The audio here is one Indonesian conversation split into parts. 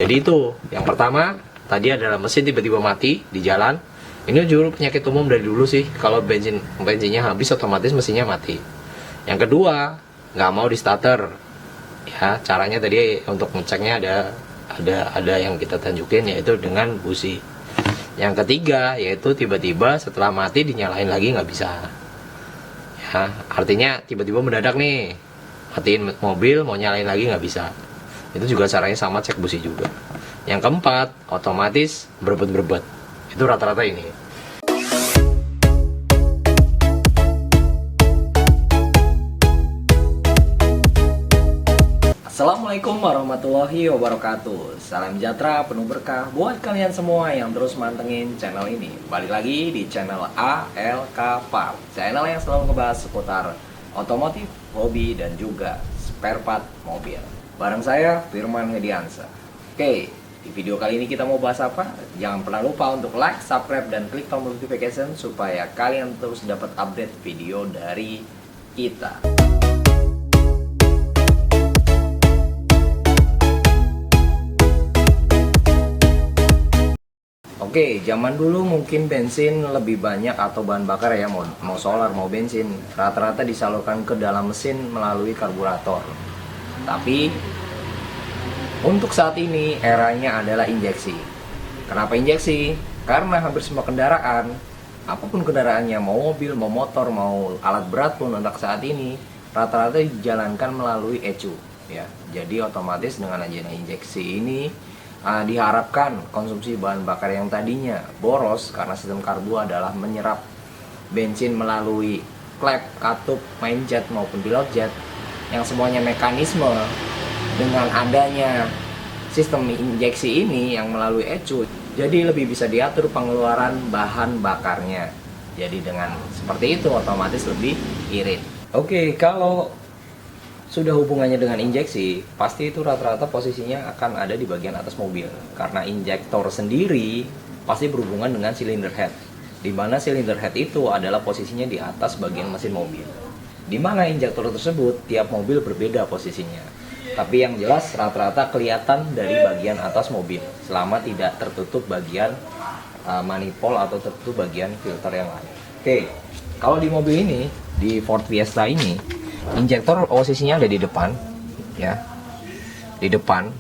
Jadi itu yang pertama, tadi adalah mesin tiba-tiba mati di jalan. Ini juga penyakit umum dari dulu sih, kalau bensinnya habis otomatis mesinnya mati. Yang kedua, nggak mau di starter. Ya, caranya tadi untuk ngeceknya ada yang kita tunjukin, yaitu dengan busi. Yang ketiga, yaitu tiba-tiba setelah mati dinyalain lagi nggak bisa. Ya, artinya tiba-tiba mendadak nih, matiin mobil mau nyalain lagi nggak bisa. Itu juga caranya sama, cek busi juga. Yang keempat, otomatis berebut-berebut. Itu rata-rata ini. Assalamualaikum warahmatullahi wabarakatuh. Salam sejahtera penuh berkah buat kalian semua yang terus mantengin channel ini. Balik lagi di channel ALK Part, channel yang selalu ngebahas seputar otomotif, hobi, dan juga spare part mobil. Bareng saya, Firman Hediansa. Oke, di video kali ini kita mau bahas apa? Jangan pernah lupa untuk like, subscribe, dan klik tombol notification supaya kalian terus dapat update video dari kita. Oke, zaman dulu mungkin bensin lebih banyak atau bahan bakar ya, mau solar mau bensin, rata-rata disalurkan ke dalam mesin melalui karburator. Tapi untuk saat ini eranya adalah injeksi. Kenapa injeksi? Karena hampir semua kendaraan, apapun kendaraannya, mau mobil, mau motor, mau alat berat pun untuk saat ini rata-rata dijalankan melalui ECU ya. Jadi otomatis dengan adanya injeksi ini diharapkan konsumsi bahan bakar yang tadinya boros karena sistem karbu adalah menyerap bensin melalui klep, katup, main jet maupun pilot jet yang semuanya mekanisme. Dengan adanya sistem injeksi ini yang melalui ECU, jadi lebih bisa diatur pengeluaran bahan bakarnya. Jadi dengan seperti itu otomatis lebih irit. Oke, kalau sudah hubungannya dengan injeksi, pasti itu rata-rata posisinya akan ada di bagian atas mobil. Karena injektor sendiri pasti berhubungan dengan cylinder head, di mana cylinder head itu adalah posisinya di atas bagian mesin mobil. Di mana injektor tersebut tiap mobil berbeda posisinya. Tapi yang jelas rata-rata kelihatan dari bagian atas mobil selama tidak tertutup bagian manifold atau tertutup bagian filter yang lain. Oke, kalau di mobil ini, di Ford Fiesta ini, injektor posisinya ada di depan ya, di depan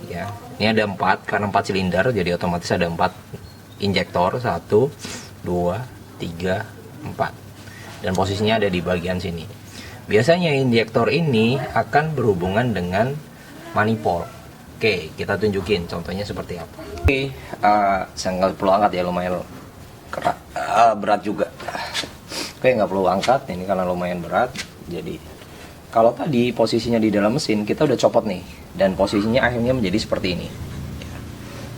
ya. Ini ada 4 karena 4 silinder, jadi otomatis ada 4 injektor, 1 2 3 4, dan posisinya ada di bagian sini. Biasanya injektor ini akan berhubungan dengan manifold. Oke, kita tunjukin contohnya seperti apa. Oke, saya nggak perlu angkat ya, lumayan berat juga. Oke, nggak perlu angkat ini karena lumayan berat. Jadi kalau tadi posisinya di dalam mesin, kita udah copot nih, dan posisinya akhirnya menjadi seperti ini.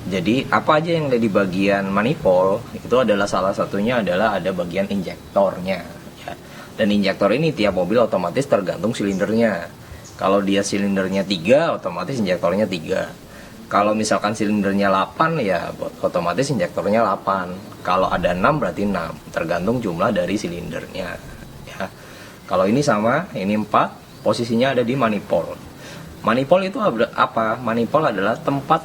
Jadi apa aja yang ada di bagian manifold itu adalah salah satunya adalah ada bagian injektornya. Dan injektor ini tiap mobil otomatis tergantung silindernya. Kalau dia silindernya 3, otomatis injektornya 3. Kalau misalkan silindernya 8, ya otomatis injektornya 8. Kalau ada 6 berarti 6, tergantung jumlah dari silindernya ya. Kalau ini sama, ini 4, posisinya ada di manifold. Manifold itu apa? Manifold adalah tempat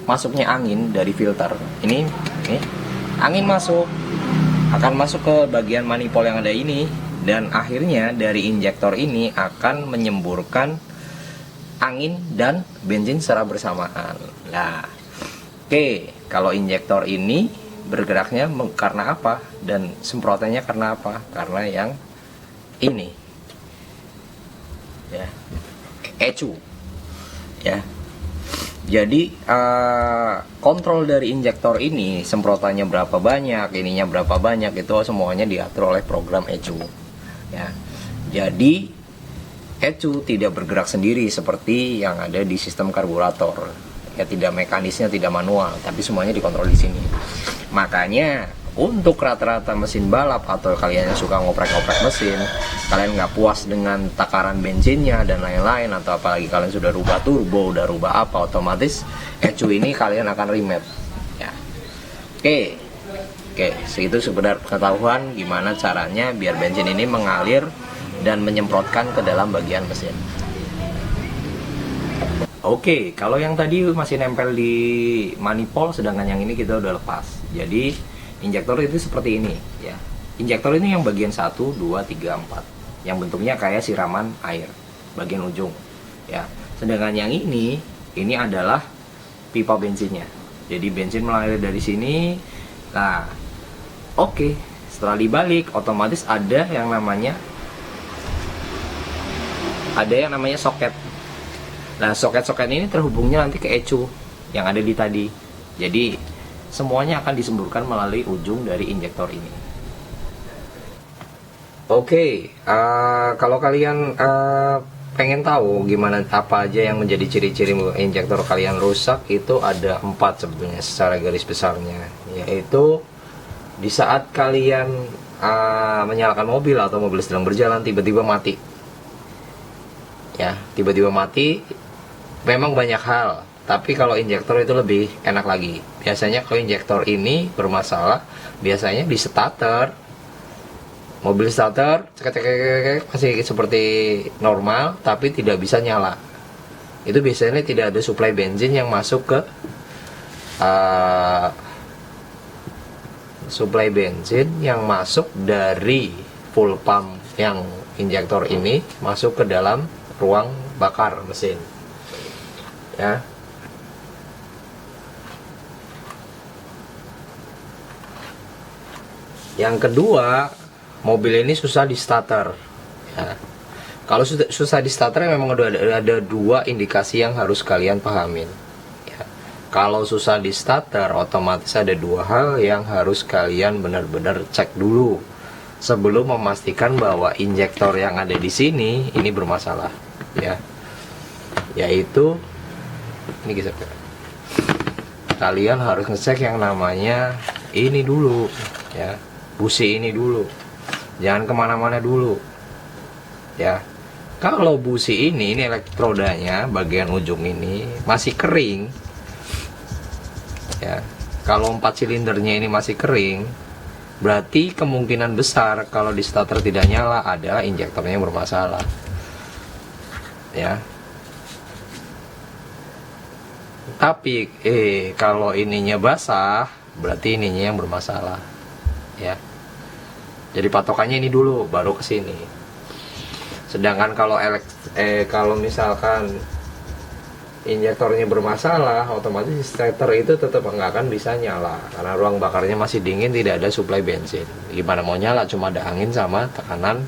masuknya angin dari filter. Ini angin masuk, akan masuk ke bagian manifold yang ada ini, dan akhirnya dari injektor ini akan menyemburkan angin dan bensin secara bersamaan. Nah, oke, kalau injektor ini bergeraknya karena apa dan semprotannya karena apa? Karena yang ini ya, ECU ya. Jadi kontrol dari injektor ini, semprotannya berapa banyak, ininya berapa banyak, itu semuanya diatur oleh program ECU ya. Jadi ECU tidak bergerak sendiri seperti yang ada di sistem karburator ya, tidak mekanisnya, tidak manual, tapi semuanya dikontrol di sini. Makanya untuk rata-rata mesin balap atau kalian yang suka ngoprek-ngoprek mesin, kalian nggak puas dengan takaran bensinnya dan lain-lain, atau apalagi kalian sudah rubah turbo, udah rubah apa, otomatis ECU ini kalian akan remet ya. Oke, segitu sekedar pengetahuan gimana caranya biar bensin ini mengalir dan menyemprotkan ke dalam bagian mesin. Oke, kalau yang tadi masih nempel di manifold, sedangkan yang ini kita udah lepas. Jadi injektor itu seperti ini ya. Injektor ini yang bagian 1, 2, 3, 4 yang bentuknya kayak siraman air bagian ujung ya. Sedangkan yang ini adalah pipa bensinnya. Jadi bensin mengalir dari sini. Nah, oke, setelah dibalik otomatis ada yang namanya soket. Nah, soket-soket ini terhubungnya nanti ke ECU yang ada di tadi. Jadi semuanya akan disemburkan melalui ujung dari injektor ini. Oke, kalau kalian pengen tahu gimana apa aja yang menjadi ciri-ciri injektor kalian rusak, itu ada 4 sebetulnya secara garis besarnya, yaitu di saat kalian menyalakan mobil atau mobil sedang berjalan tiba-tiba mati. Ya, tiba-tiba mati. Memang banyak hal, tapi kalau injektor itu lebih enak lagi. Biasanya kalau injektor ini bermasalah, biasanya di starter. Mobil starter masih seperti normal, tapi tidak bisa nyala. Itu biasanya tidak ada suplai bensin yang masuk ke suplai bensin yang masuk dari full pump yang injektor ini masuk ke dalam ruang bakar mesin. Ya. Yang kedua, mobil ini susah di starter ya. Kalau susah di starter memang ada 2 indikasi yang harus kalian pahamin ya. Kalau susah di starter, otomatis ada 2 hal yang harus kalian benar-benar cek dulu sebelum memastikan bahwa injektor yang ada di sini ini bermasalah ya. Yaitu ini geser, kalian harus ngecek yang namanya ini dulu ya, busi ini dulu. Jangan kemana-mana dulu ya. Kalau busi ini elektrodanya bagian ujung ini masih kering ya, kalau 4 silindernya ini masih kering, berarti kemungkinan besar kalau di starter tidak nyala adalah injektornya yang bermasalah ya. Tapi kalau ininya basah, berarti ininya yang bermasalah ya. Jadi patokannya ini dulu, baru ke sini. Sedangkan kalau misalkan injektornya bermasalah, otomatis starter itu tetap nggak akan bisa nyala karena ruang bakarnya masih dingin, tidak ada suplai bensin. Gimana mau nyala? Cuma ada angin sama tekanan,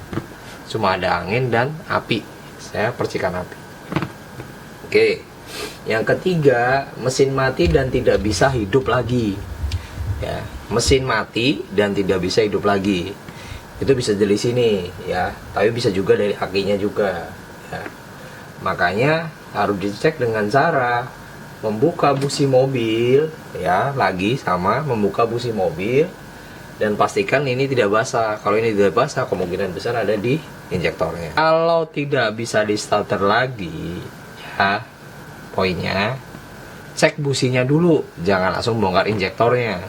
cuma ada angin dan api. Saya percikan api. Oke. Yang ketiga, mesin mati dan tidak bisa hidup lagi. Ya, mesin mati dan tidak bisa hidup lagi. Itu bisa dari sini ya, tapi bisa juga dari akinya juga ya. Makanya harus dicek dengan cara membuka busi mobil ya, lagi sama membuka busi mobil dan pastikan ini tidak basah. Kalau ini tidak basah, kemungkinan besar ada di injektornya. Kalau tidak bisa di starter lagi ya, poinnya cek businya dulu, jangan langsung bongkar injektornya.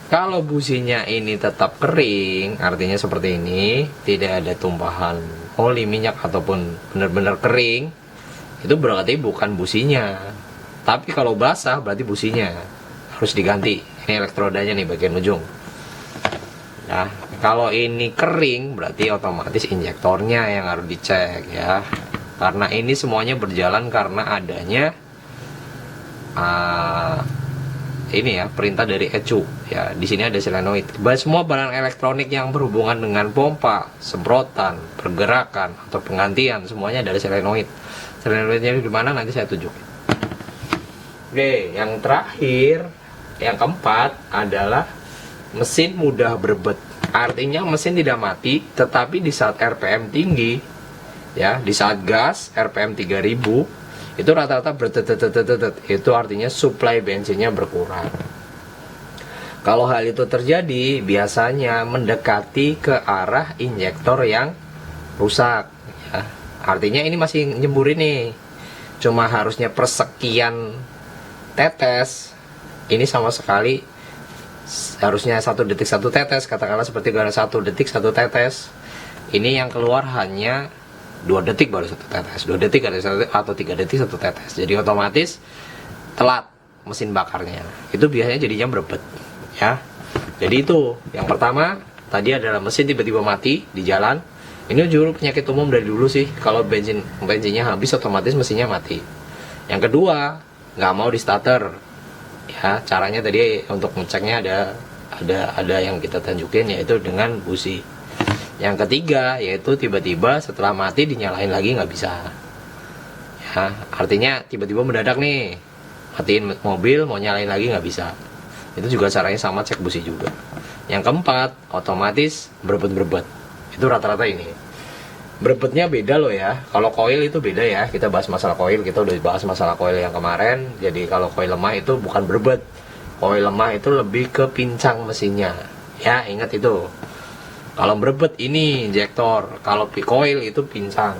Kalau businya ini tetap kering, artinya seperti ini, tidak ada tumpahan oli, minyak ataupun benar-benar kering, itu berarti bukan businya. Tapi kalau basah berarti businya harus diganti. Ini elektrodanya nih bagian ujung. Nah, kalau ini kering berarti otomatis injektornya yang harus dicek ya. Karena ini semuanya berjalan karena adanya ini ya, perintah dari ECU ya. Di sini ada solenoid. Semua barang elektronik yang berhubungan dengan pompa, semprotan, pergerakan atau penggantian, semuanya dari solenoid. Solenoidnya di mana nanti saya tunjukin. Oke, yang terakhir, yang keempat adalah mesin mudah berbet. Artinya mesin tidak mati, tetapi di saat RPM tinggi ya, di saat gas RPM 3000 itu rata-rata bertetetetetet, itu artinya suplai bensinnya berkurang. Kalau hal itu terjadi, biasanya mendekati ke arah injektor yang rusak ya. Artinya ini masih nyembur ini, cuma harusnya persekian tetes, ini sama sekali harusnya 1 detik 1 tetes, katakanlah seperti gara 1 detik 1 tetes. Ini yang keluar hanya 2 detik baru 1 tetes, 2 detik atau 3 detik 1 tetes. Jadi otomatis telat mesin bakarnya. Itu biasanya jadinya berebet ya. Jadi itu yang pertama tadi adalah mesin tiba-tiba mati di jalan. Ini juga penyakit umum dari dulu sih. Kalau bensinnya habis otomatis mesinnya mati. Yang kedua, nggak mau di starter. Ya, caranya tadi untuk ngeceknya ada yang kita tunjukin, yaitu dengan busi. Yang ketiga yaitu tiba-tiba setelah mati dinyalain lagi nggak bisa. Ya, artinya tiba-tiba mendadak nih, matiin mobil mau nyalain lagi nggak bisa. Itu juga caranya sama, cek busi juga. Yang keempat, otomatis berebet. Itu rata-rata ini. Berebetnya beda loh ya. Kalau coil itu beda ya. Kita bahas masalah coil, kita udah bahas masalah coil yang kemarin. Jadi kalau coil lemah itu bukan berebet. Coil lemah itu lebih ke pincang mesinnya. Ya, ingat itu. Kalau berebet ini injektor, kalau coil itu pincang.